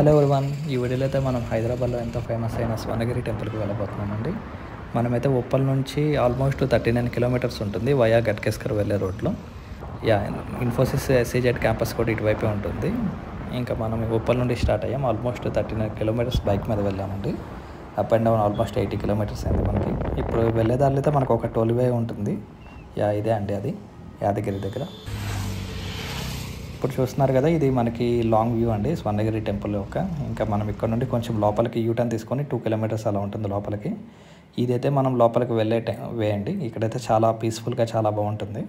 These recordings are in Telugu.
Hello everyone. ఈ వీడియోలో అయితే మనం హైదరాబాద్లో ఎంతో ఫేమస్ అయిన స్వర్ణగిరి టెంపుల్కి వెళ్ళబోతున్నామండి. మనమైతే ఉప్పల్ నుంచి ఆల్మోస్ట్ 39 కిలోమీటర్స్ ఉంటుంది వయా గట్కేస్కర్ వెళ్ళే రోడ్లో. ఇన్ఫోసిస్ ఎస్సీజెడ్ క్యాంపస్ కూడా ఇటువైపే ఉంటుంది. ఇంకా మనం ఉప్పల్ నుండి స్టార్ట్ అయ్యాం. ఆల్మోస్ట్ 39 కిలోమీటర్స్ బైక్ మీద వెళ్ళామండి. Up and down almost 80 kilometres అయింది మనకి. ఇప్పుడు వెళ్ళేదారిలో అయితే మనకు ఒక టోల్ వే ఉంటుంది. ఇదే అండి, అది యాదగిరి దగ్గర. ఇప్పుడు చూస్తున్నారు కదా, ఇది మనకి లాంగ్ వ్యూ అండి స్వర్ణగిరి టెంపుల్ యొక్క. ఇంకా మనం ఇక్కడ నుండి కొంచెం లోపలికి యూటర్న్ తీసుకొని 2 కిలోమీటర్స్ అలా ఉంటుంది లోపలికి. ఇదైతే మనం లోపలికి వెళ్ళే వే అండి. ఇక్కడైతే చాలా పీస్ఫుల్గా చాలా బాగుంటుంది.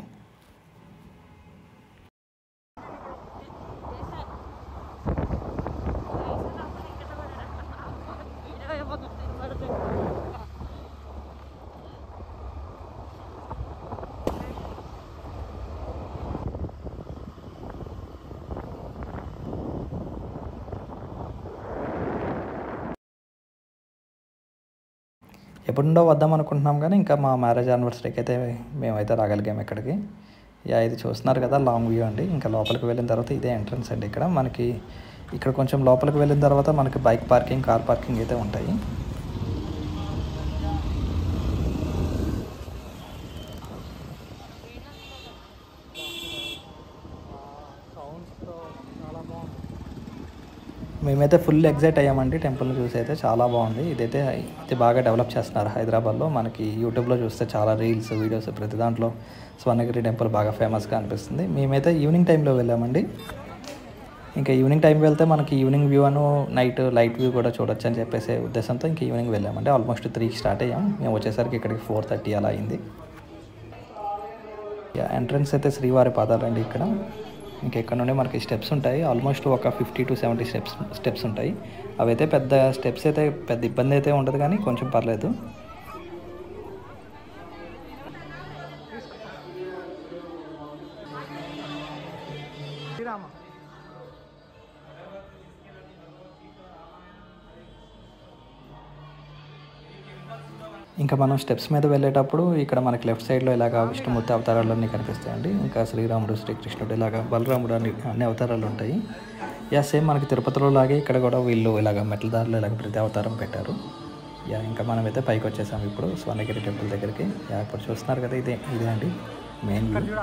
ఎప్పుడుండో వద్దాం అనుకుంటున్నాం కానీ ఇంకా మా మ్యారేజ్ యానివర్సరీకి అయితే మేమైతే రాగలిగాం ఇక్కడికి. ఇది చూస్తున్నారు కదా, లాంగ్ వ్యూ అండి. ఇంకా లోపలికి వెళ్ళిన తర్వాత ఇదే ఎంట్రన్స్ అండి. ఇక్కడ కొంచెం లోపలికి వెళ్ళిన తర్వాత మనకి బైక్ పార్కింగ్, కార్ పార్కింగ్ అయితే ఉంటాయి. మేమైతే ఫుల్ ఎగ్జైట్ అయ్యామండి టెంపుల్ని చూసి. అయితే చాలా బాగుంది. ఇది బాగా డెవలప్ చేస్తున్నారు హైదరాబాద్లో. మనకి యూట్యూబ్లో చూస్తే చాలా రీల్స్, వీడియోస్ ప్రతి దాంట్లో స్వర్ణగిరి టెంపుల్ బాగా ఫేమస్గా అనిపిస్తుంది. మేమైతే ఈవినింగ్ టైంలో వెళ్ళామండి. ఇంకా ఈవినింగ్ టైం వెళ్తే మనకి evening view night light view కూడా చూడొచ్చు అని చెప్పేసి ఉద్దేశంతో ఇంకా ఈవినింగ్ వెళ్ళామండి. ఆల్మోస్ట్ 3కి స్టార్ట్ అయ్యాం. మేము వచ్చేసరికి ఇక్కడికి 4:30 అలా అయింది. ఎంట్రన్స్ అయితే శ్రీవారి పాదాలండి ఇక్కడ. ఇక్కడ నుండి మనకి స్టెప్స్ ఉంటాయి. ఆల్మోస్ట్ ఒక 50 to 70 స్టెప్స్ ఉంటాయి. అవైతే పెద్ద స్టెప్స్ అయితే పెద్ద ఇబ్బంది అయితే ఉండదు, కానీ కొంచెం పర్లేదు. ఇంకా మనం స్టెప్స్ మీద వెళ్ళేటప్పుడు ఇక్కడ మనకి లెఫ్ట్ సైడ్లో ఇలాగ విష్ణుమూర్తి అవతారాలన్నీ కనిపిస్తాయండి. ఇంకా శ్రీరాముడు, శ్రీకృష్ణుడు, ఇలాగ బలరాముడు అన్ని అవతారాలు ఉంటాయి. సేమ్ మనకి తిరుపతిలో లాగే ఇక్కడ కూడా వీళ్ళు ఇలాగ మెట్ల దారిలో ఇలాగ ప్రతి అవతారం పెట్టారు. ఇంకా మనమైతే పైకి వచ్చేసాము ఇప్పుడు స్వర్ణగిరి టెంపుల్ దగ్గరికి. ఇప్పుడు చూస్తున్నారు కదా, ఇదే అండి మెయిన్ వ్యూ.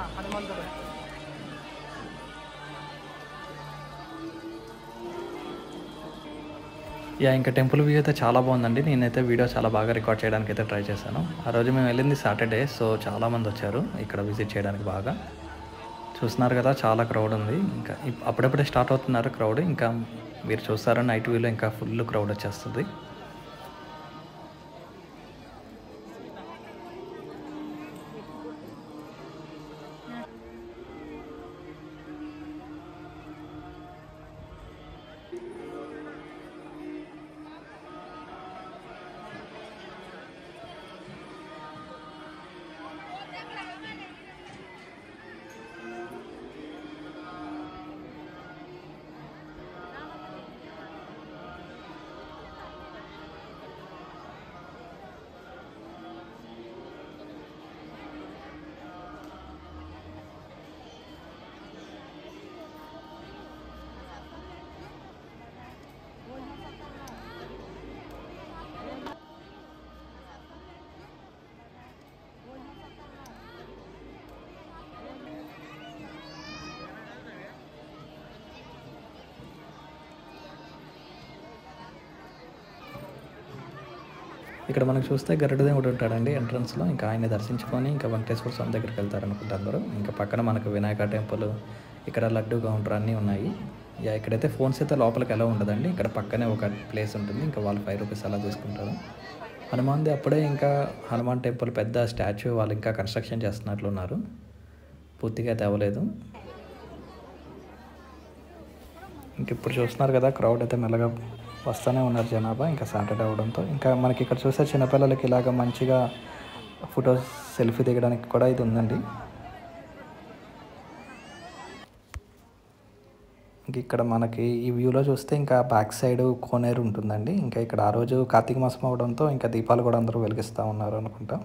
ఇంకా టెంపుల్ వ్యూ అయితే చాలా బాగుందండి. నేనైతే వీడియో చాలా బాగా రికార్డ్ చేయడానికి అయితే ట్రై చేశాను. ఆ రోజు మేము వెళ్ళింది సాటర్డే, సో చాలామంది వచ్చారు ఇక్కడ విజిట్ చేయడానికి. బాగా చూస్తున్నారు కదా, చాలా క్రౌడ్ ఉంది. ఇంకా అప్పుడప్పుడే స్టార్ట్ అవుతున్నారు క్రౌడ్. ఇంకా మీరు చూస్తారు నైట్ వ్యూలో ఇంకా ఫుల్ క్రౌడ్ వచ్చేస్తుంది. ఇక్కడ మనకు చూస్తే గరుడదేవుడు ఉంటాడండి ఎంట్రన్స్లో. ఇంకా ఆయన దర్శించుకొని ఇంకా వెంకటేశ్వర స్వామి దగ్గరికి వెళ్తారనుకుంటారు అందరూ. ఇంకా పక్కన మనకు వినాయక టెంపుల్, ఇక్కడ లడ్డు కౌంటర్ అన్నీ ఉన్నాయి. ఇక్కడైతే ఫోన్స్ అయితే లోపలికి ఎలా ఉండదండి. ఇక్కడ పక్కనే ఒక ప్లేస్ ఉంటుంది. ఇంకా వాళ్ళు 5 రూపీస్ అలా తీసుకుంటారు. హనుమాన్ది అప్పుడే ఇంకా హనుమాన్ టెంపుల్ పెద్ద స్టాచ్యూ వాళ్ళు ఇంకా కన్స్ట్రక్షన్ చేస్తున్నట్లున్నారు. పూర్తిగా తేవలేదు. ఇప్పుడు చూస్తున్నారు కదా, క్రౌడ్ అయితే మెల్లగా వస్తూనే ఉన్నారు జనాభా. ఇంకా సాటర్డే అవడంతో ఇంకా మనకి ఇక్కడ చూస్తే చిన్నపిల్లలకి ఇలాగ మంచిగా ఫొటోస్, సెల్ఫీ దిగడానికి కూడా ఇది ఉందండి. ఇక్కడ మనకి ఈ వ్యూలో చూస్తే ఇంకా బ్యాక్ సైడ్ కోనేరు ఉంటుందండి. ఇంకా ఇక్కడ ఆ రోజు కార్తీక మాసం అవడంతో ఇంకా దీపాలు కూడా అందరూ వెలిగిస్తూ ఉన్నారు అనుకుంటా.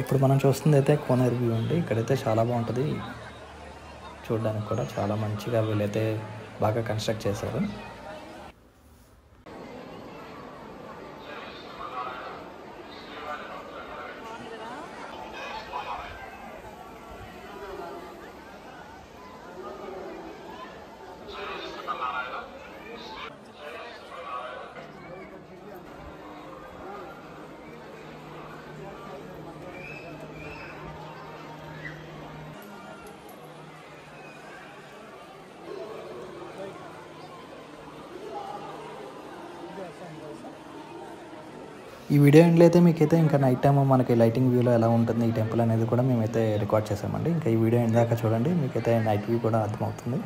ఇప్పుడు మనం చూస్తుంది అయితే కోనేరు వ్యూ అండి. ఇక్కడైతే చాలా బాగుంటుంది, చూడడానికి కూడా చాలా మంచిగా వీళ్ళైతే బాగా కన్స్ట్రక్ట్ చేశారు. ఈ వీడియో ఎండ్లో అయితే మీకైతే ఇంకా నైట్ టైం మనకి లైటింగ్ వ్యూలో ఎలా ఉంటుంది ఈ టెంపుల్ అనేది కూడా మేమైతే రికార్డ్ చేసామండి. ఇంకా ఈ వీడియో ఎండ్ దాకా చూడండి, మీకైతే నైట్ వ్యూ కూడా అర్థమవుతుంది.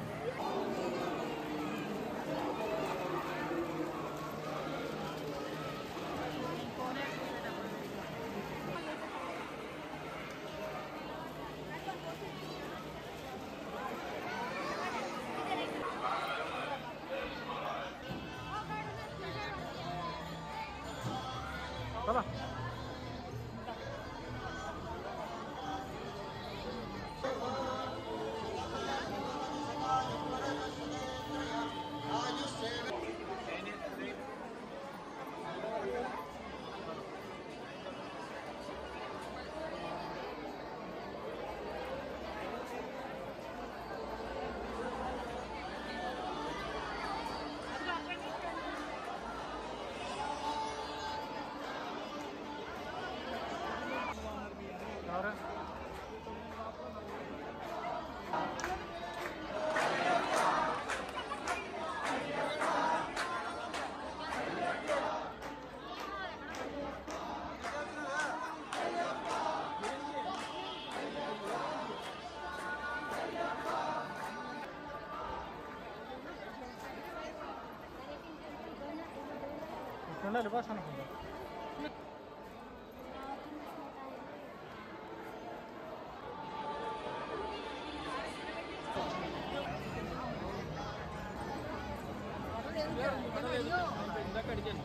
ఉండాలి బాస్ అనుకుంటా. ఇందాక అడిగాను.